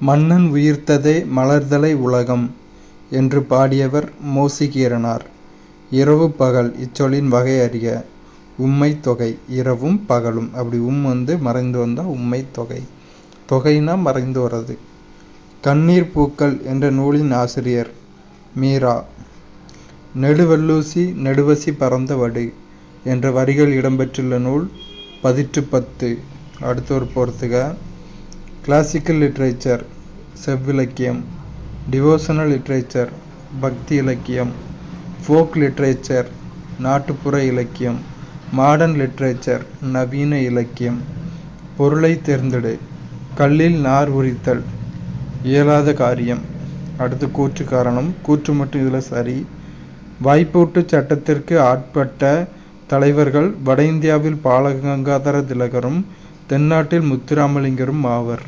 மன்னன் உயிர்த்ததே மலர்தலை உலகம் என்று பாடியவர் மோசிகீரனார். இரவு பகல் இச்சொல்லின் வகை அறிக. உம்மை தொகை இரவும் பகலும். அப்படி மறைந்து வந்தால் உம்மை தொகை. தொகைனா மறைந்து வர்றது. கண்ணீர் பூக்கள் என்ற நூலின் ஆசிரியர் மீரா. நெடுவல்லூசி நெடுவசி பறந்த வடு என்ற வரிகள் இடம்பெற்றுள்ள நூல் பதிற்று 10. அடுத்தவர் பொறுத்துக. கிளாசிக்கல் லிட்ரேச்சர் செவ்விலக்கியம், டிவோஷனல் லிட்ரேச்சர் பக்தி இலக்கியம், ஃபோக் லிட்ரேச்சர் நாட்டுப்புற இலக்கியம், மாடர்ன் லிட்ரேச்சர் நவீன இலக்கியம். பொருளை தேர்ந்தெடு. கல்லில் நார் உரித்தல் இயலாத காரியம். அடுத்து கூற்று காரணம். கூற்று மட்டும் இதில் சரி. வாய்ப்பூட்டு சட்டத்திற்கு ஆட்பட்ட தலைவர்கள் வட இந்தியாவில் பாலகங்காதர திலகரும் தென்னாட்டில் முத்துராமலிங்கரும் ஆவர்.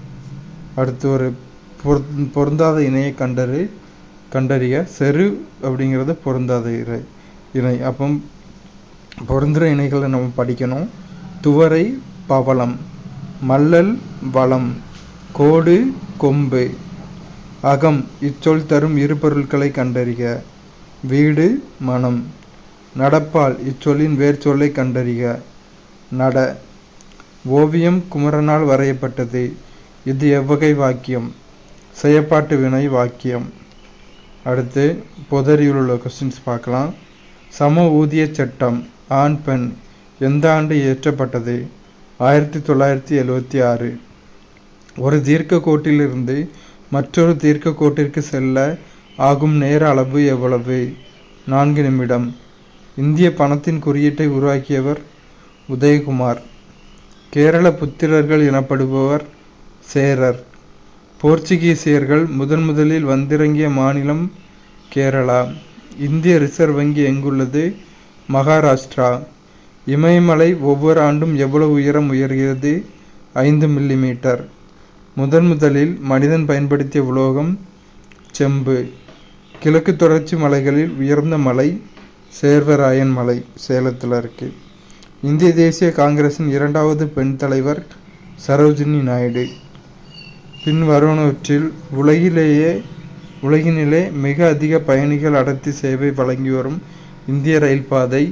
அடுத்து ஒரு பொருந்தாத இணையை கண்டறிய. செரு அப்படிங்கிறது பொருந்தாத இணை. அப்போ பொருந்துகிற இணைகளை நம்ம படிக்கணும். துவரை பவளம், மல்லல் வளம், கோடு கொம்பு. அகம் இச்சொல் தரும் இரு பொருட்களை கண்டறிக. வீடு மனம். நடப்பால் இச்சொல்லின் வேர்ச்சொல்லை கண்டறிக. நட. ஓவியம் குமரனால் வரையப்பட்டது. இது எவ்வகை வாக்கியம்? செயற்பாட்டு வினை வாக்கியம். அடுத்து பொதறியில் உள்ள கொஸ்டின்ஸ் பார்க்கலாம். சம ஊதிய சட்டம் ஆண் பெண் எந்த ஆண்டு இயற்றப்பட்டது? 1976. ஒரு தீர்க்க கோட்டிலிருந்து மற்றொரு தீர்க்க கோட்டிற்கு செல்ல ஆகும் நேர அளவு எவ்வளவு? 4 நிமிடம். இந்திய பணத்தின் குறியீட்டை உருவாக்கியவர் உதயகுமார். கேரள புத்திரர்கள் எனப்படுபவர் சேரர். போர்ச்சுகீசியர்கள் முதலில் வந்திறங்கிய மாநிலம் கேரளா. இந்திய ரிசர்வ் வங்கி எங்குள்ளது? மகாராஷ்டிரா. இமயமலை ஒவ்வொரு ஆண்டும் எவ்வளவு உயரம் உயர்கிறது? 5 மில்லிமீட்டர். முதலில் மனிதன் பயன்படுத்திய உலோகம் செம்பு. கிழக்கு தொடர்ச்சி மலைகளில் உயர்ந்த மலை சேர்வராயன் மலை, சேலத்தில் இருக்கு. இந்திய தேசிய காங்கிரசின் 2வது பெண் தலைவர் சரோஜினி நாயுடு. பின் வருவனவற்றில் உலகினிலே மிக அதிக பயணிகள் அடர்த்தி சேவை வழங்கி வரும் இந்திய ரயில் பாதை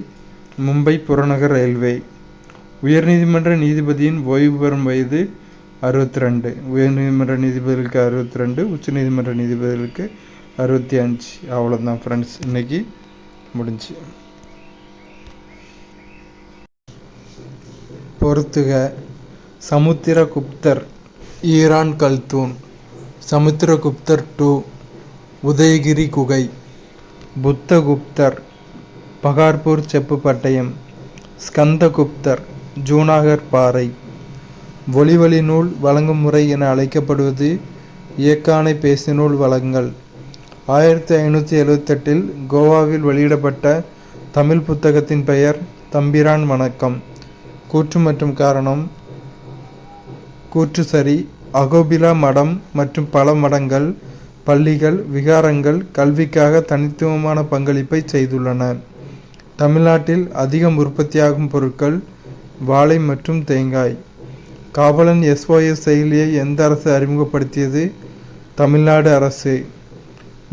மும்பை புறநகர் ரயில்வே. உயர்நீதிமன்ற நீதிபதியின் ஓய்வு பெறும் வயது 62. உயர்நீதிமன்ற நீதிபதிகளுக்கு 62, உச்சநீதிமன்ற நீதிபதிகளுக்கு 65. அவ்வளோதான் ஃப்ரெண்ட்ஸ், இன்னைக்கு முடிஞ்சு. பொறுத்துக. சமுத்திரகுப்தர் ஈரான் கல்தூன். சமுத்திரகுப்தர் 2 உதயகிரி குகை. புத்தகுப்தர் பகார்பூர் செப்பு பட்டயம். ஸ்கந்தகுப்தர் ஜூனாகர் பாறை. ஒளிவழி நூல் வழங்கும் முறை என அழைக்கப்படுவது இயக்கானை பேசினூல் வழங்கல். 1578 கோவாவில் வெளியிடப்பட்ட தமிழ் புத்தகத்தின் பெயர் தம்பிரான் வணக்கம். கூற்று மற்றும் காரணம். கூற்று சரி. அகோபிலா மடம் மற்றும் பல மடங்கள், பள்ளிகள், விகாரங்கள் கல்விக்காக தனித்துவமான பங்களிப்பை செய்துள்ளன. தமிழ்நாட்டில் அதிகம் உற்பத்தியாகும் பொருட்கள் வாழை மற்றும் தேங்காய். காவலன் SOS செயலியை எந்த அரசு அறிமுகப்படுத்தியது? தமிழ்நாடு அரசு.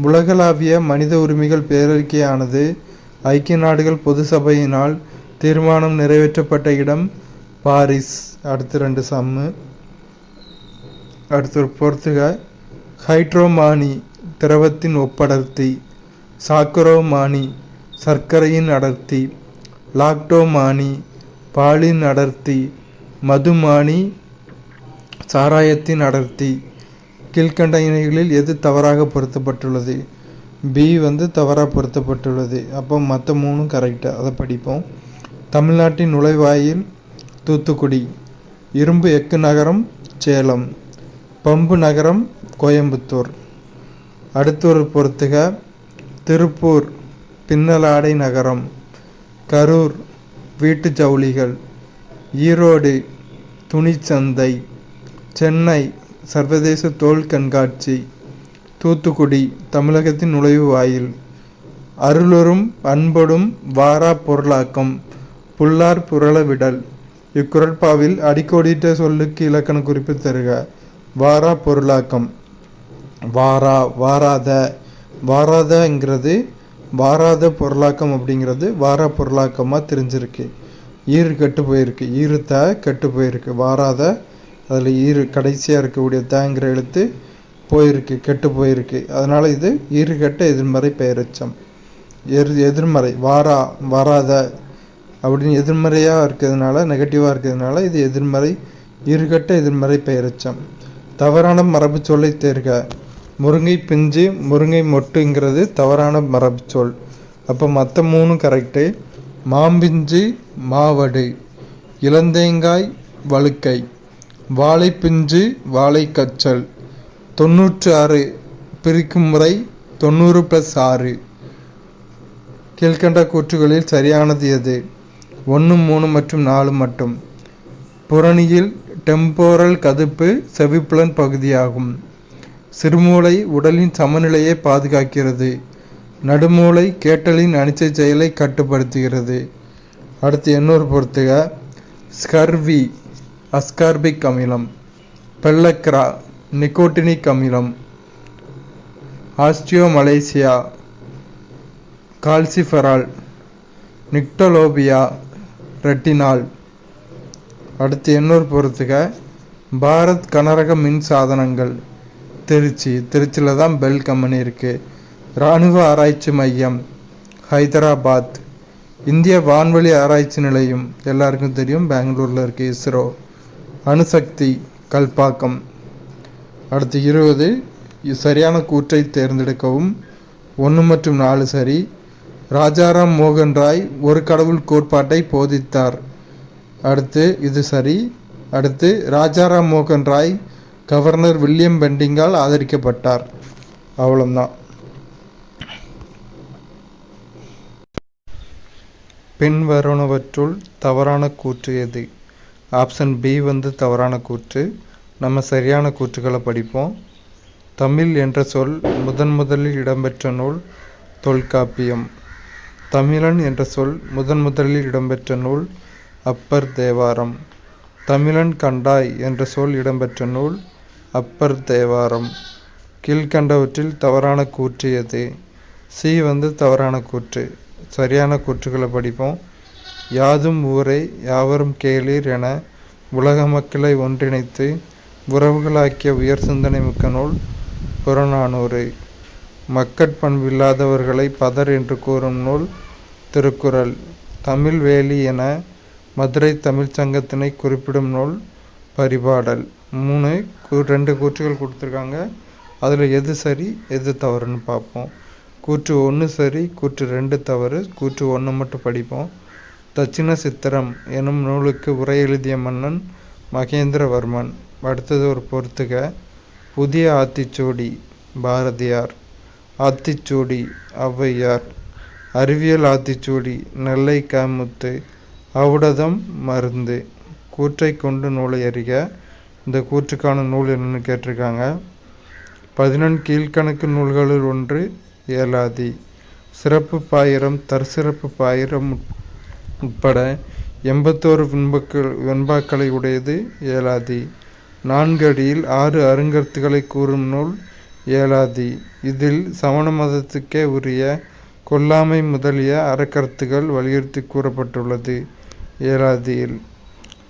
உலகளாவிய மனித உரிமைகள் பேரறிக்கையானது ஐக்கிய நாடுகள் பொது சபையினால் தீர்மானம் நிறைவேற்றப்பட்ட இடம் பாரிஸ். அடுத்து 2 சம்மு. அடுத்து பொறுத்துக. ஹைட்ரோமானி திரவத்தின் ஒப்படர்த்தி. சாக்கரோமானி சர்க்கரையின் அடர்த்தி. லாக்டோமானி பாலின் அடர்த்தி. மதுமானி சாராயத்தின் அடர்த்தி. கீழ்கண்ட இணைகளில் எது தவறாக பொருத்தப்பட்டுள்ளது? B தவறாக பொருத்தப்பட்டுள்ளது. அப்போ மற்ற 3 கரெக்டாக, அதை படிப்போம். தமிழ்நாட்டின் நுழைவாயில் தூத்துக்குடி. இரும்பு எஃகு நகரம் சேலம். பம்பு நகரம் கோயம்புத்தூர். அடுத்து ஒரு பொறுத்துக. திருப்பூர் பின்னலாடை நகரம். கரூர் வீட்டு ஜவுளிகள். ஈரோடு துணிச்சந்தை. சென்னை சர்வதேச தோல் கண்காட்சி. தூத்துக்குடி தமிழகத்தின் நுழைவு வாயில். அருளொரும் அன்பொடும் வாரா பொருளாக்கம். புல்லார் புரள விடல். இக்குறட்பாவில் அடிக்கோடிட்ட சொல்லுக்கு இலக்கண குறிப்பு தருக. வாரா பொருளாக்கம். வாராத. வாராதங்கிறது வாராத பொருளாக்கம் அப்படிங்கிறது வாரா பொருளாக்கமாக தெரிஞ்சிருக்கு. ஈறு கெட்டு போயிருக்கு. ஈறுத்த கெட்டு போயிருக்கு. வாராத அதில் ஈறு கடைசியாக இருக்கக்கூடிய தேங்கிற எழுத்து போயிருக்கு, கெட்டு போயிருக்கு. அதனால் இது ஈறு கெட்ட எதிர்மறை பெயரெச்சம். எதிர்மறை வராத அப்படின்னு எதிர்மறையாக இருக்கிறதுனால, நெகட்டிவாக இருக்கிறதுனால இது எதிர்மறை ஈறுகட்ட எதிர்மறை பெயரெச்சம். தவறான மரபு சொல்லை தேர்க. முருங்கை பிஞ்சு முருங்கை மொட்டுங்கிறது தவறான மரபு சொல். அப்போ மற்ற 3 கரெக்டு. மாம்பிஞ்சு மாவடு, இளந்தேங்காய் வழுக்கை, வாழைப்பிஞ்சு வாழைக்கச்சல். 96 பிரிக்கும் முறை 90 + 6. கீழ்கண்ட கூற்றுகளில் சரியானது எது? 1, 3 மற்றும் 4 மட்டும். புறணியில் டெம்போரல் கதுப்பு செவிப்புலன் பகுதியாகும். சிறுமூளை உடலின் சமநிலையை பாதுகாக்கிறது. நடுமூளை கேட்டலின் அனிச்சை செயலை கட்டுப்படுத்துகிறது. அடுத்து 800 பொறுத்துக. ஸ்கர்வி அஸ்கார்பிக் அமிலம், பெல்லக்ரா நிக்கோட்டினிக் அமிலம், ஆஸ்டியோமலேசியா கால்சிஃபெரால், நிக்டலோபியா ரெட்டினால். அடுத்து 800 பொறுத்துக. பாரத் கனரக மின் சாதனங்கள், திருச்சியில் தான் பெல் கம்பெனி இருக்குது. இராணுவ ஆராய்ச்சி மையம் ஹைதராபாத். இந்திய வான்வெளி ஆராய்ச்சி நிலையம் எல்லாருக்கும் தெரியும், பெங்களூரில் இருக்குது, இஸ்ரோ. அணுசக்தி கல்பாக்கம். அடுத்து 20 சரியான கூற்றை தேர்ந்தெடுக்கவும். 1 மற்றும் 4 சரி. ராஜாராம் மோகன் ராய் ஒரு கடவுள் கோட்பாட்டை போதித்தார். அடுத்து இது சரி. அடுத்து ராஜாராம் மோகன் ராய் கவர்னர் வில்லியம் பெண்டிங்கால் ஆதரிக்கப்பட்டார். அவ்வளோதான். பின்வருவனவற்றுள் தவறான கூற்று எது? ஆப்ஷன் பி தவறான கூற்று. நம்ம சரியான கூற்றுக்களை படிப்போம். தமிழ் என்ற சொல் முதலில் இடம்பெற்ற நூல் தொல்காப்பியம். தமிழன் என்ற சொல் முதலில் இடம்பெற்ற நூல் அப்பர் தேவாரம். தமிழன் கண்டாய் என்ற சொல் இடம்பெற்ற நூல் அப்பர் தேவாரம். கீழ்கண்டவற்றில் தவறான கூற்று எது? சி தவறான கூற்று. சரியான கூற்றுக்களை படிப்போம். யாதும் ஊரே யாவரும் கேளீர் என உலக மக்களை ஒன்றிணைத்து உறவுகளாக்கிய உயர் சிந்தனை மிக்க நூல் புறநானூறு. மக்கட்பண்பில்லாதவர்களை பதர் என்று கூறும் நூல் திருக்குறள். தமிழ் வேலி என மதுரை தமிழ்ச் சங்கத்தினை குறிப்பிடும் நூல் பரிபாடல். 2 கூற்றுகள் கொடுத்துருக்காங்க. அதில் எது சரி எது தவறுன்னு பார்ப்போம். கூற்று 1 சரி, கூற்று 2 தவறு. கூற்று 1 மட்டும் படிப்போம். தட்சிண சித்திரம் எனும் நூலுக்கு உரை எழுதிய மன்னன் மகேந்திரவர்மன். அடுத்தது ஒரு பொறுத்துக. புதிய ஆத்திச்சூடி பாரதியார், ஆத்திச்சூடி ஔவையார், அறிவியல் ஆத்திச்சூடி நெல்லை காமுத்து, ஔடதம் மருந்து. கூற்றை கொண்டு நூலை அறிக. இந்த கூற்றுக்கான நூல் என்னன்னு கேட்டிருக்காங்க. 11 கீழ்கணக்கு நூல்களுள் ஒன்று ஏலாதி. சிறப்பு பாயிரம் தற்சிறப்பு பாயிரம் உட்பட 81 வெண்பாக்களை உடையது ஏலாதி. 4 அடியில் 6 அருங்கருத்துக்களை கூறும் நூல் ஏலாதி. இதில் சமண மதத்துக்கே உரிய கொல்லாமை முதலிய அறக்கருத்துக்கள் வலியுறுத்தி கூறப்பட்டுள்ளது ஏலாதியில்.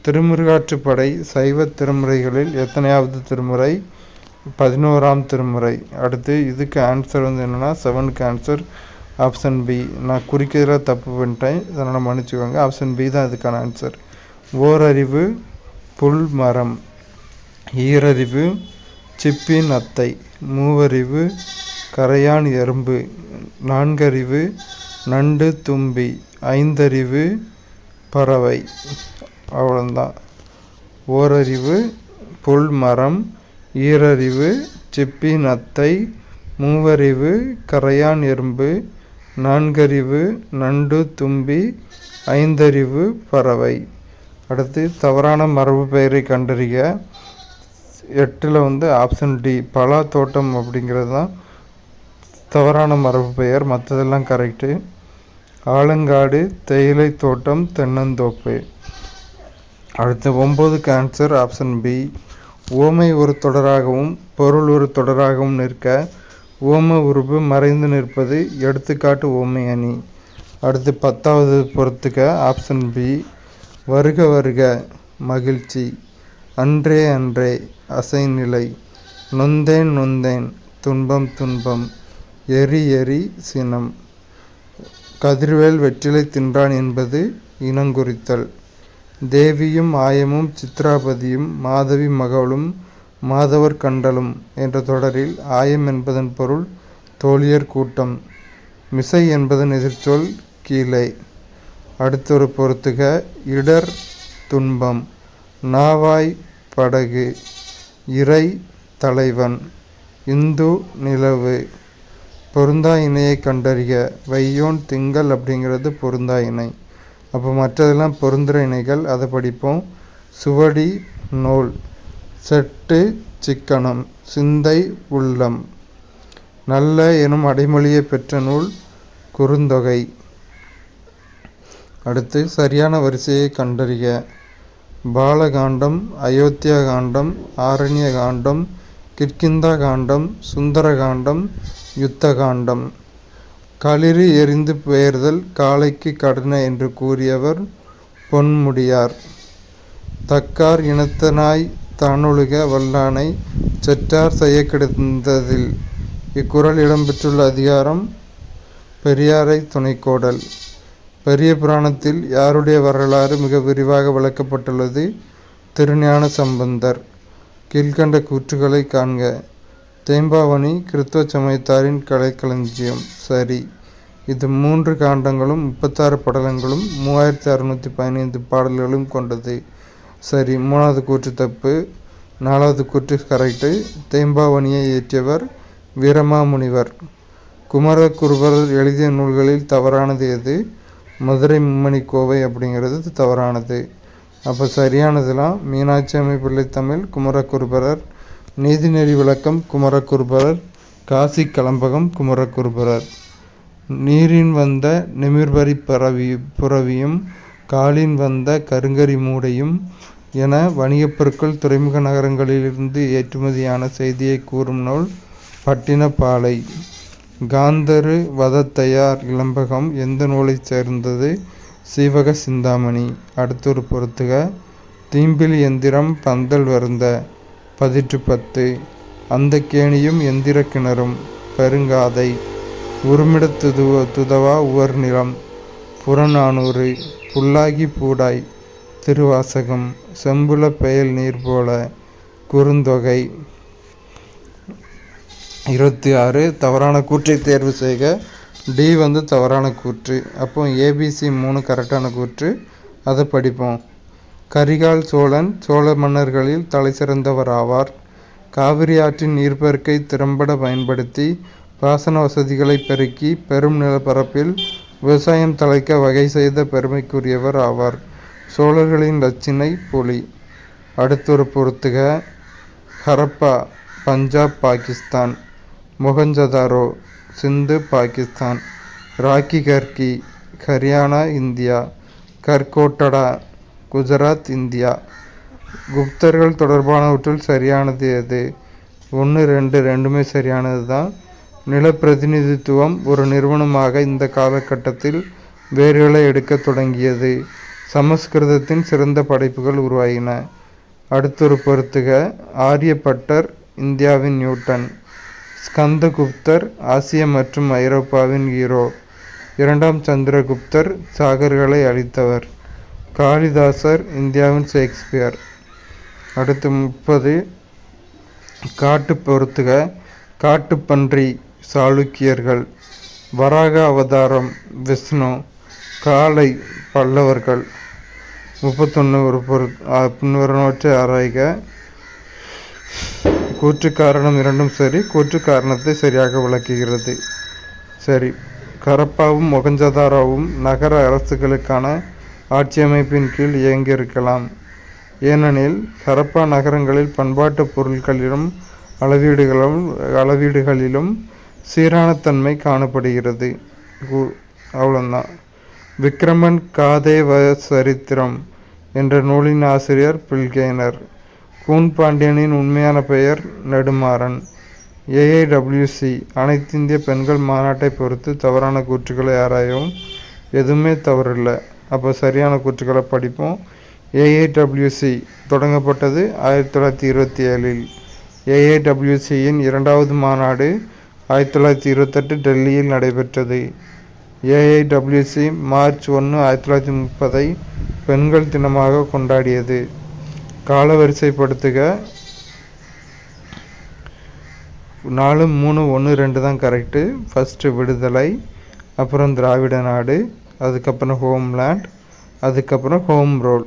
திருமுருகாற்றுப்படை சைவ திருமுறைகளில் எத்தனையாவது திருமுறை? 11ஆம் திருமுறை. அடுத்து இதுக்கு ஆன்சர் என்னன்னா 7க்கு ஆன்சர் ஆப்ஷன் பி. நான் குறிக்கிறதுல தப்பு பண்ணிட்டேன், அதனால் மன்னிச்சுக்கோங்க. ஆப்ஷன் பி தான் இதுக்கான ஆன்சர். ஓரறிவு புல் மரம், ஈரறிவு சிப்பின் அத்தை, மூவறிவு கரையான் எறும்பு, 4 அறிவு நண்டு தும்பி, 5 அறிவு பறவை. அவ்வளோதான். ஓரறிவு புல் மரம், ஈரறிவு சிப்பின் அத்தை, மூவறிவு கரையான் எறும்பு, 4 அறிவு நண்டு தும்பி, 5 அறிவு பறவை. அடுத்து தவறான மரபு பெயரை கண்டறிக. 8ல் ஆப்ஷன் டி பலா தோட்டம் அப்படிங்கிறது தான் தவறான மரபு பெயர். மற்றதெல்லாம் கரெக்டு. ஆலங்காடு தேயிலை தோட்டம் தென்னந்தோப்பு. அடுத்து 9க்கு ஆன்சர் ஆப்ஷன் பி உவமை ஒரு தொடராகவும் பொருள் ஒரு தொடராகவும் நிற்க உவம உருபு மறைந்து நிற்பது எடுத்துக்காட்டு உவமை அணி. அடுத்து 10வது பொறுத்துக்க. Option B. வருக வருக மகிழ்ச்சி, அன்றே அன்றே அசைநிலை, நொந்தேன் நொந்தேன் துன்பம் துன்பம், எரி எரி சினம். கதிர்வேல் வெற்றிலை தின்றான் என்பது இனங்குறித்தல். தேவியும் ஆயமும் சித்ராபதியும் மாதவி மகளும் மாதவர் கண்டலும் என்ற தொடரில் ஆயம் என்பதன் பொருள் தோழியர் கூட்டம். மிசை என்பதன் எதிர்ச்சொல் கீழே. அடுத்தொரு பொறுத்துக. இடர் துன்பம், நாவாய் படகு, இறை தலைவன், இந்து நிலவு. பொருந்தா இணையை கண்டறிக. வையோன் திங்கள் அப்படிங்கிறது பொருந்தா இணை. அப்போ மற்றதெல்லாம் பொருந்துற இணைகள், அதை படிப்போம். சுவடி நூல், செட்டு சிக்கனம், சிந்தை உள்ளம். நல்ல எனும் அடைமொழியை பெற்ற நூல் குறுந்தொகை. அடுத்து சரியான வரிசையை கண்டறிக. பாலகாண்டம், அயோத்தியா காண்டம், ஆரண்ய காண்டம், கிஷ்கிந்தா காண்டம், சுந்தர காண்டம், யுத்த காண்டம். களிறு எறிந்து பெயர்தல் காளைக்கு கடன என்று கூறியவர் பொன்முடியார். தக்கார் இனத்தனாய் தானொழுக வல்லானை செற்றார் செய்ய கிடந்ததில். இக்குறள் இடம்பெற்றுள்ள அதிகாரம் பெரியாரை துணைக்கோடல். பெரிய புராணத்தில் யாருடைய வரலாறு மிக விரிவாக விளக்கப்பட்டுள்ளது? திருஞான சம்பந்தர். கீழ்கண்ட கூற்றுகளை காண்க. தேம்பாவணி கிறிஸ்தவ சமயத்தாரின் கலைக்களஞ்சியம். சரி. இது 3 காண்டங்களும் 36 படலங்களும் 3615 பாடல்களும் கொண்டது. சரி. 3வது கூற்று தப்பு. 4வது கூற்று கரெக்டு. தேம்பாவணியை இயற்றியவர் வீரமாமுனிவர். குமரகுருபரர் எழுதிய நூல்களில் தவறானது எது? மதுரை மும்மணி கோவை அப்படிங்கிறது தவறானது. அப்போ சரியானதுலாம் மீனாட்சி அம்மை பிள்ளை தமிழ் குமரகுருபரர், நீதிநெறி விளக்கம் குமரகுருபரர், காசி கலம்பகம் குமரகுருபரர். நீரின் வந்த நிமிர்வரி புறவியும் காலின் வந்த கருங்கரி மூடையும் என வணிகப் பொருட்கள் துறைமுக நகரங்களிலிருந்து ஏற்றுமதியான செய்தியை கூறும் நூல் பட்டினப்பாலை. காந்தரு வதத்தையார் இளம்பகம் எந்த நூலைச் சேர்ந்தது? சீவக சிந்தாமணி. அடுத்தொரு பொறுத்துக. தீம்பில் எந்திரம் பந்தல் வருந்த பதிற்று 10. அந்த கேணியும் எந்திர கிணறும் பெருங்காதை. உருமிட துதவா உவர் நிலம் புறநானூறு. புல்லாகி பூடாய் திருவாசகம். செம்புல பெயல் நீர் போல குறுந்தொகை. 26. தவறான கூற்றை தேர்வு செய்க. டி தவறான கூற்று. அப்போ ஏபிசி 3 கரெக்டான கூற்று. அதை படிப்போம். கரிகால் சோழன் சோழ மன்னர்களில் தலை சிறந்தவர் ஆவார். காவிரி ஆற்றின் நீர்ப்பெருக்கை திறம்பட பயன்படுத்தி பாசன வசதிகளை பெருக்கி பெரும் நிலப்பரப்பில் விவசாயம் தழைக்க வகை செய்த பெருமைக்குரியவர் ஆவார். சோழர்களின் லட்சினை புலி. அடுத்தொரு பொறுத்துக. ஹரப்பா பஞ்சாப் பாகிஸ்தான். மொஹஞ்சதாரோ சிந்து பாகிஸ்தான். ராக்கி கர்கி ஹரியானா இந்தியா. கர்கோட்டடா குஜராத் இந்தியா. குப்தர்கள் தொடர்பானவற்றில் சரியானது எது? 1, 2 ரெண்டுமே சரியானது தான். நிலப்பிரதிநிதித்துவம் ஒரு நிறுவனமாக இந்த காலகட்டத்தில் வேர்களை எடுக்க தொடங்கியது. சமஸ்கிருதத்தின் சிறந்த படைப்புகள் உருவாகின. அடுத்தொரு பொறுத்துக. ஆரியப்பட்டர் இந்தியாவின் நியூட்டன். ஸ்கந்தகுப்தர் ஆசிய மற்றும் ஐரோப்பாவின் ஹீரோ. 2ஆம் சந்திரகுப்தர் சாகர்களை அழித்தவர். காளிதாசர் இந்தியாவின் ஷேக்ஸ்பியர். அடுத்து 30. காட்டு பொறுத்துக. காட்டுப்பன்றி சாளுக்கியர்கள். வராக அவதாரம் விஷ்ணு. காளை பல்லவர்கள். 31. பின்வருவனவற்றை ஆராய்க. கூற்று காரணம் இரண்டும் சரி. கூற்று காரணத்தை சரியாக விளக்குகிறது. சரி. ஹரப்பாவும் மொஹஞ்சதாரோவும் நகர அரசுகளுக்கான ஆட்சியமைப்பின் கீழ் இயங்கியிருக்கலாம். ஏனெனில் ஹரப்பா நகரங்களில் பண்பாட்டு பொருட்களிலும் அளவீடுகளிலும் சீரான தன்மை காணப்படுகிறது. அவ்வளோதான். விக்ரமன் காதேவ சரித்திரம் என்ற நூலின் ஆசிரியர் பில்கேனர். கூன் பாண்டியனின் உண்மையான பெயர் நெடுமாறன். ஏஐடபிள்யூசி அனைத்திந்திய பெண்கள் மாநாட்டை பொறுத்து தவறான கூற்றுக்களை ஆராயவும். எதுவுமே தவறில்லை. அப்போ சரியான கூற்றுக்களை படிப்போம். ஏஐடபிள்யூசி தொடங்கப்பட்டது 1927. ஏஐடபிள்யூசியின் இரண்டாவது மாநாடு 1928 டெல்லியில் நடைபெற்றது. ஏஐடபிள்யூசி மார்ச் 1, 1930 பெண்கள் தினமாக கொண்டாடியது. காலவரிசைப்படுத்துக. 4, 3, 1, 2 தான் கரெக்டு. ஃபஸ்ட்டு விடுதலை, அப்புறம் திராவிட நாடு, அதுக்கப்புறம் ஹோம்லேண்ட், அதுக்கப்புறம் ஹோம் ரோல்.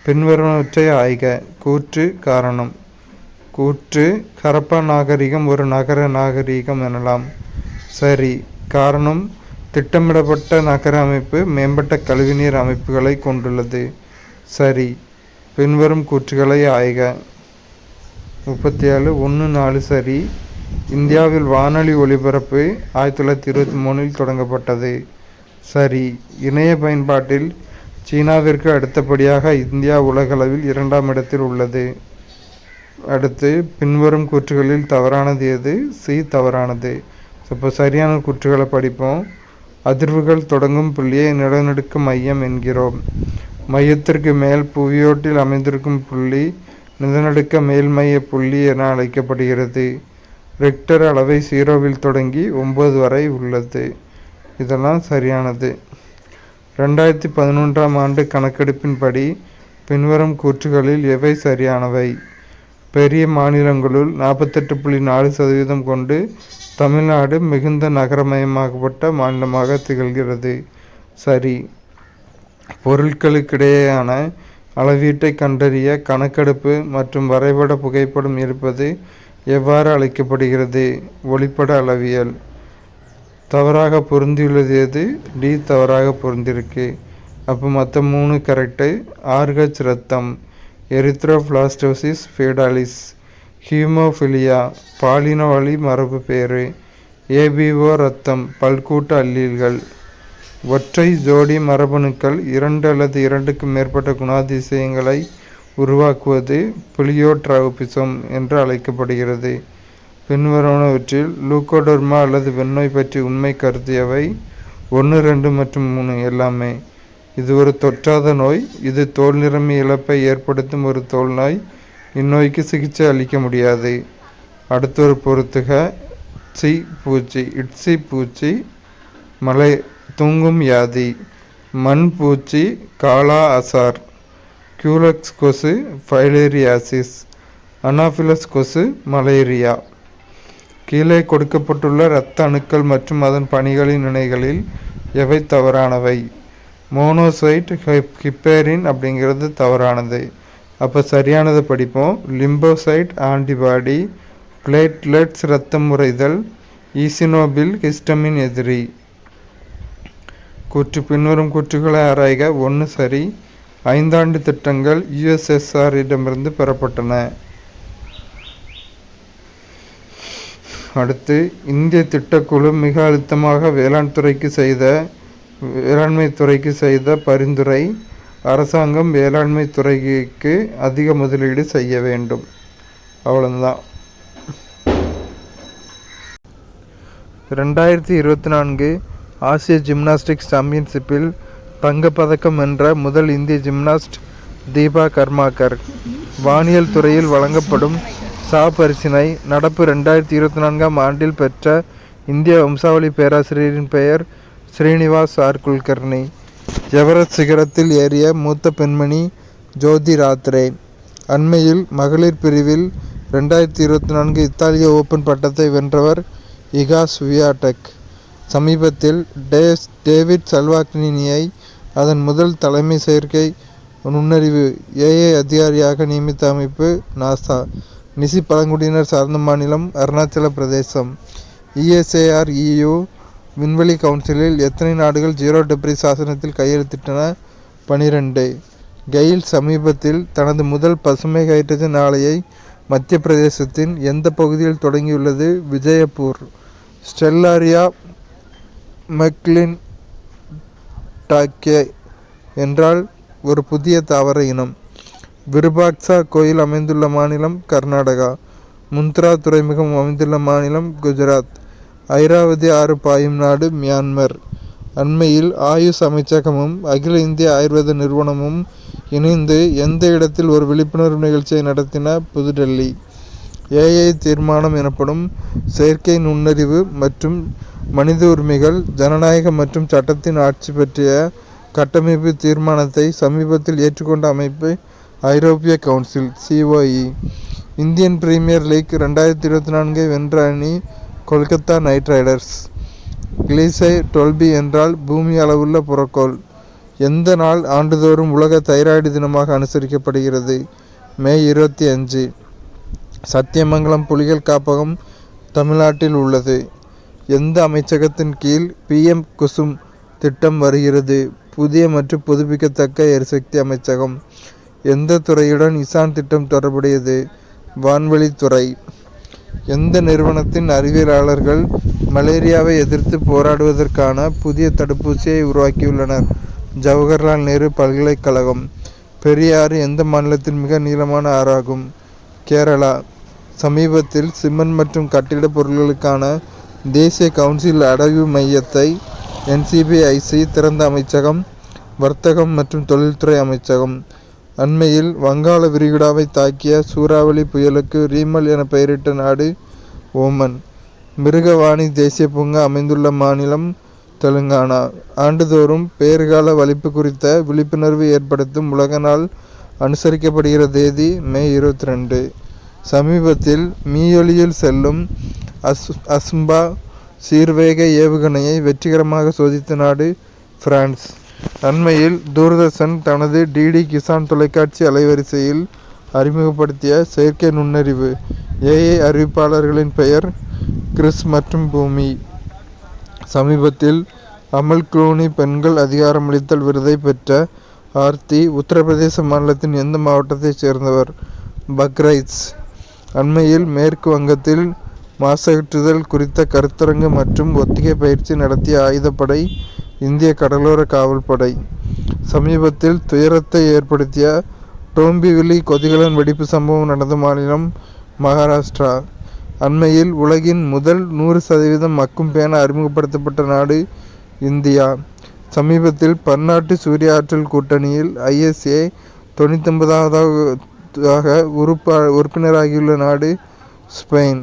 பின்வருவனவற்றை ஆய்க. கூற்று, காரணம். கூற்று: ஹரப்பா நாகரிகம் ஒரு நகர நாகரிகம் எனலாம். சரி. காரணம்: திட்டமிடப்பட்ட நகர அமைப்பு மேம்பட்ட கழிவுநீர் அமைப்புகளை கொண்டுள்ளது. சரி. பின்வரும் கூற்றுகளை ஆய்க. 37 1, 4 சரி. இந்தியாவில் வானொலி ஒலிபரப்பு 1923 தொடங்கப்பட்டது. சரி. இணைய பயன்பாட்டில் சீனாவிற்கு அடுத்தபடியாக இந்தியா உலகளவில் 2ஆம் இடத்தில் உள்ளது. அடுத்து பின்வரும் கூற்றுகளில் தவறானது எது? சி தவறானது. இப்போ சரியான கூற்றுகளை படிப்போம். அதிர்வுகள் தொடங்கும் புள்ளியை நிலநடுக்க மையம் என்கிறோம். மையத்திற்கு மேல் புவியோட்டில் அமைந்திருக்கும் புள்ளி நிலநடுக்க மேல்மைய புள்ளி என அழைக்கப்படுகிறது. ரிக்டர் அளவை 0வில் தொடங்கி 9 வரை உள்ளது. இதெல்லாம் சரியானது. 2011ஆம் ஆண்டு கணக்கெடுப்பின்படி பின்வரும் கூற்றுகளில் எவை சரியானவை? பெரிய மாநிலங்களுள் 48.4% கொண்டு தமிழ்நாடு மிகுந்த நகரமயமாக்கப்பட்ட மாநிலமாக திகழ்கிறது. சரி. பொருட்களுக்கிடையேயான அளவீட்டை கண்டறிய கணக்கெடுப்பு மற்றும் வரைபட புகைப்படம் எடுப்பது எவ்வாறு அழைக்கப்படுகிறது? ஒளிப்பட அளவியல். தவறாக பொருந்தியுள்ளது எது? டி தவறாக பொருந்திருக்கு. அப்போ மற்ற 3 கரெக்டு. ஆர்ஹெச் இரத்தம், எரித்ரோபிளாஸ்டோசிஸ் ஃபேடாலிஸ், ஹீமோஃபிலியா பாலின வழி மரபு பேறு, ஏபிஓ இரத்தம் பல்கூட்ட அல்லீல்கள். ஒற்றை ஜோடி மரபணுக்கள் 2 அல்லது 2க்கு மேற்பட்ட குணாதிசயங்களை உருவாக்குவது பிளியோட்ராபிசம் என்று அழைக்கப்படுகிறது. பின்வருவனவற்றில் லூகோடெர்மா அல்லது வெண்ணோய் பற்றி உண்மை கருத்து எவை? 1, 2 மற்றும் 3 எல்லாமே. இது ஒரு தொற்றாத நோய். இது தோல் நிறமி இழப்பை ஏற்படுத்தும் ஒரு தோல் நோய். இந்நோய்க்கு சிகிச்சை அளிக்க முடியாது. அடுத்தொரு பொறுத்துக. சி பூச்சி, இட்சி பூச்சி, மலை தூங்கும் வியாதி, மண் பூச்சி, காலா அசார், கியூலக்ஸ் கொசு, ஃபைலேரியாசிஸ், அனாஃபிலஸ் கொசு, மலேரியா. கீழே கொடுக்கப்பட்டுள்ள இரத்த அணுக்கள் மற்றும் அதன் பணிகளின் இணைகளில் எவை தவறானவை? மோனோசைட் ஹிப்பேரின் அப்படிங்கிறது தவறானது. அப்போ சரியானதை படிப்போம். லிம்போசைட் ஆன்டிபாடி, பிளேட்லெட்ஸ் இரத்தம் உறைதல், ஈசினோபில் ஹிஸ்டமின் எதிரி. கூற்று: பின்வரும் கூற்றுகளை ஆராய்க. 1 சரி. 5 ஆண்டு திட்டங்கள் USSR இடமிருந்து பெறப்பட்டன. அடுத்து இந்திய திட்டக்குழு மிக அழுத்தமாக வேளாண்மை துறைக்கு செய்த பரிந்துரை: அரசாங்கம் வேளாண்மை துறைக்கு அதிக முதலீடு செய்ய வேண்டும். அவ்வளவுதான். 2024 ஆசிய ஜிம்னாஸ்டிக்ஸ் சாம்பியன்ஷிப்பில் தங்கப்பதக்கம் வென்ற முதல் இந்திய ஜிம்னாஸ்ட் தீபா கர்மாகர். வானியல் துறையில் வழங்கப்படும் சா பரிசினை நடப்பு 2024ஆம் ஆண்டில் பெற்ற இந்திய வம்சாவளி பேராசிரியரின் பெயர் ஸ்ரீனிவாஸ் ஆர் குல்கர்னி. எவரெஸ்ட் சிகரத்தில் ஏறிய மூத்த பெண்மணி ஜோதி ராத்ரே. அண்மையில் மகளிர் பிரிவில் 2024 இத்தாலிய ஓபன் பட்டத்தை வென்றவர் இகா ஸ்வியாடெக். சமீபத்தில் டேவிட் சல்வாக்னியை அதன் முதல் தலைமை செயற்கை நுண்ணறிவு AI அதிகாரியாக நியமித்த அமைப்பு நாசா. நிசி பழங்குடியினர் சார்ந்த மாநிலம் அருணாச்சல பிரதேசம். ESAR EU விண்வெளி கவுன்சிலில் எத்தனை நாடுகள் 0 டிகிரி சாசனத்தில் கையெழுத்திட்டன? 12. கெயில் சமீபத்தில் தனது முதல் பசுமை ஹைட்ரஜன் ஆலையை மத்திய பிரதேசத்தின் எந்த பகுதியில் தொடங்கியுள்ளது? விஜயபூர். ஸ்டெல்லாரியா மெக்லின்டாக்கே என்றால் ஒரு புதிய தாவர இனம். விருபாக்சா கோயில் அமைந்துள்ள மாநிலம் கர்நாடகா. முந்த்ரா துறைமுகம் அமைந்துள்ள மாநிலம் குஜராத். ஐராவதி ஆறு பாயும் நாடு மியான்மர். அண்மையில் ஆயுஷ் அமைச்சகமும் அகில இந்திய ஆயுர்வேத நிறுவனமும் இணைந்து எந்த இடத்தில் ஒரு விழிப்புணர்வு நிகழ்ச்சியை நடத்தின? புதுடெல்லி. ஏஐ தீர்மானம் எனப்படும் செயற்கை நுண்ணறிவு மற்றும் மனித உரிமைகள், ஜனநாயகம் மற்றும் சட்டத்தின் ஆட்சி பற்றிய கட்டமைப்பு தீர்மானத்தை சமீபத்தில் ஏற்றுக்கொண்ட அமைப்பு ஐரோப்பிய council (COE). Indian premier league 2024 வென்ற அணி கொல்கத்தா நைட் ரைடர்ஸ். கிளீசை டொல்பி என்றால் பூமி அளவுள்ள புறக்கோள். எந்த நாள் ஆண்டுதோறும் உலக தைராய்டு தினமாக அனுசரிக்கப்படுகிறது? மே 25. சத்தியமங்கலம் புலிகள் காப்பகம் தமிழ்நாட்டில் உள்ளது. எந்த அமைச்சகத்தின் கீழ் PM குசும் திட்டம் வருகிறது? புதிய மற்றும் புதுப்பிக்கத்தக்க எரிசக்தி அமைச்சகம். எந்த துறையுடன் இசான் திட்டம் தொடர்புடையது? வான்வெளித்துறை. எந்த நிறுவனத்தின் அறிவியலாளர்கள் மலேரியாவை எதிர்த்து போராடுவதற்கான புதிய தடுப்பூசியை உருவாக்கியுள்ளனர்? ஜவஹர்லால் நேரு பல்கலைக்கழகம். பெரியாறு எந்த மாநிலத்தின் மிக நீளமான ஆறாகும்? கேரளா. சமீபத்தில் சிமெண்ட் மற்றும் கட்டிடப் பொருட்களுக்கான தேசிய கவுன்சில் அடைவு மையத்தை NCBIC திறந்த அமைச்சகம் வர்த்தகம் மற்றும் தொழில்துறை அமைச்சகம். அண்மையில் வங்காள விரிகுடாவை தாக்கிய சூறாவளி புயலுக்கு ரீமல் என பெயரிட்ட நாடு ஓமன். மிருகவாணி தேசிய பூங்கா அமைந்துள்ள மாநிலம் தெலுங்கானா. ஆண்டுதோறும் பேறுகால வலிப்பு குறித்த விழிப்புணர்வு ஏற்படுத்தும் உலக நாள் அனுசரிக்கப்படுகிற தேதி மே 22. சமீபத்தில் மீயொலியில் செல்லும் அஸ்ம்பா சீர்வேக ஏவுகணையை வெற்றிகரமாக சோதித்த நாடு பிரான்ஸ். அண்மையில் தூர்தர்ஷன் தனது DD கிசான் தொலைக்காட்சி அலைவரிசையில் அறிமுகப்படுத்திய செயற்கை நுண்ணறிவு AI அறிவிப்பாளர்களின் பெயர் கிறிஸ் மற்றும் பூமி. சமீபத்தில் அமல் க்ளூனி பெண்கள் அதிகாரமளித்தல் விருதை பெற்ற ஆர்த்தி உத்தரப்பிரதேச மாநிலத்தின் எந்த மாவட்டத்தைச் சேர்ந்தவர்? பக்ரைட்ஸ். அண்மையில் மேற்கு வங்கத்தில் மாசகற்றுதல் குறித்த கருத்தரங்கு மற்றும் ஒத்திகை பயிற்சி நடத்திய ஆயுதப்படை இந்திய கடலோர காவல்படை. சமீபத்தில் துயரத்தை ஏற்படுத்திய டோம்பிவிலி கொதிகலன் வெடிப்பு சம்பவம் நடந்த மாநிலம் மகாராஷ்டிரா. அண்மையில் உலகின் முதல் 100% மக்கும் பேனா அறிமுகப்படுத்தப்பட்ட நாடு இந்தியா. சமீபத்தில் பன்னாட்டு சூரிய ஆற்றல் கூட்டணியில் ISA 99வது உறுப்பினராகியுள்ள நாடு ஸ்பெயின்.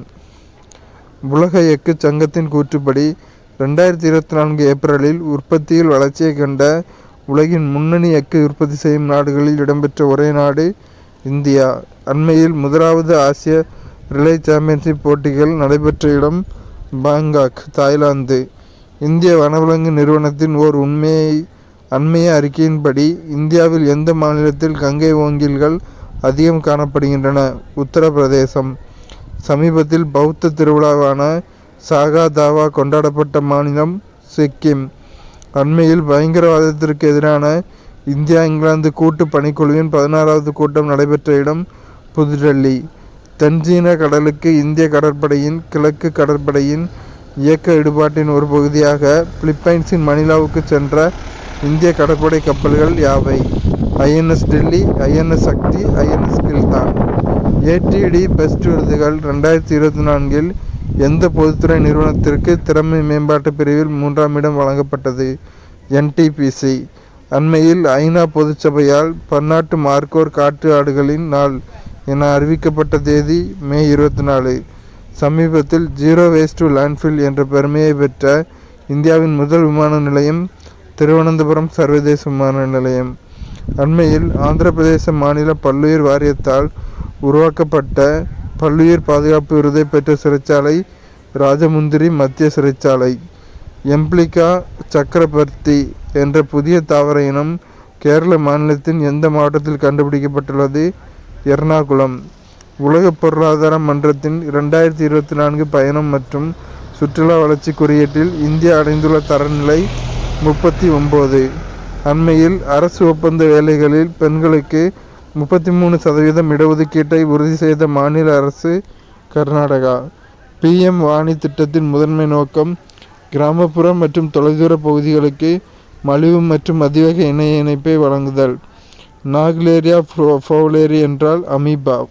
உலக எஃகு சங்கத்தின் கூற்றுப்படி 2024 ஏப்ரலில் உற்பத்தியில் வளர்ச்சியை கண்ட உலகின் முன்னணி எஃகு உற்பத்தி செய்யும் நாடுகளில் இடம்பெற்ற ஒரே நாடு இந்தியா. அண்மையில் முதலாவது ஆசிய ரிலே சாம்பியன்ஷிப் போட்டிகள் நடைபெற்ற இடம் பாங்காக், தாய்லாந்து. இந்திய வனவிலங்கு நிறுவனத்தின் ஓர் அண்மைய அறிக்கையின்படி இந்தியாவில் எந்த மாநிலத்தில் கங்கை ஓங்கில்கள் அதிகம் காணப்படுகின்றன? உத்தரப்பிரதேசம். சமீபத்தில் பௌத்த திருவிழாவான சாகா தாவா கொண்டாடப்பட்ட மாநிலம் சிக்கிம். அண்மையில் பயங்கரவாதத்திற்கு எதிரான இந்தியா இங்கிலாந்து கூட்டு பணிக்குழுவின் 16வது கூட்டம் நடைபெற்ற இடம் புதுடெல்லி. தென்சீன கடலுக்கு இந்திய கடற்படையின் கிழக்கு கடற்படையின் இயக்க ஈடுபாட்டின் ஒரு பகுதியாக பிலிப்பைன்ஸின் மணிலாவுக்கு சென்ற இந்திய கடற்படை கப்பல்கள் யாவை? INS டெல்லி, INS சக்தி, INS கில்தான். ATD பெஸ்ட் விருதுகள் 2024 எந்த பொதுத்துறை நிறுவனத்திற்கு திறமை மேம்பாட்டு பிரிவில் 3ஆம் இடம் வழங்கப்பட்டது? NTPC. அண்மையில் ஐநா பொதுச்சபையால் பன்னாட்டு மார்கோர் காட்டு ஆடுகளின் நாள் என அறிவிக்கப்பட்ட தேதி மே 24. சமீபத்தில் ஜீரோ வேஸ்ட் டு லேண்ட்ஃபில் என்ற பெருமையை பெற்ற இந்தியாவின் முதல் விமான நிலையம் திருவனந்தபுரம் சர்வதேச விமான நிலையம். அண்மையில் ஆந்திர பிரதேச மாநில பல்லுயிர் வாரியத்தால் உருவாக்கப்பட்ட பல்லுயிர் பாதுகாப்பு விருதை பெற்ற சிறைச்சாலை ராஜமுந்திரி மத்திய சிறைச்சாலை. எம்பிலிகா சக்கரபர்த்தி என்ற புதிய தாவர இனம் கேரள மாநிலத்தின் எந்த மாவட்டத்தில் கண்டுபிடிக்கப்பட்டுள்ளது? எர்ணாகுளம். உலக பொருளாதார மன்றத்தின் 2024 பயணம் மற்றும் சுற்றுலா வளர்ச்சி குறியீட்டில் இந்தியா அடைந்துள்ள தரநிலை 39. அண்மையில் அரசு ஒப்பந்த வேலைகளில் பெண்களுக்கு 33% இடஒதுக்கீட்டை உறுதி செய்த மாநில அரசு கர்நாடகா. PM வாணி திட்டத்தின் முதன்மை நோக்கம் கிராமப்புற மற்றும் தொலைதூர பகுதிகளுக்கு மலிவு மற்றும் அதிவேக இணைய இணைப்பை வழங்குதல். நாகுலேரியா ஃபவுலேரி என்றால் அமீபா.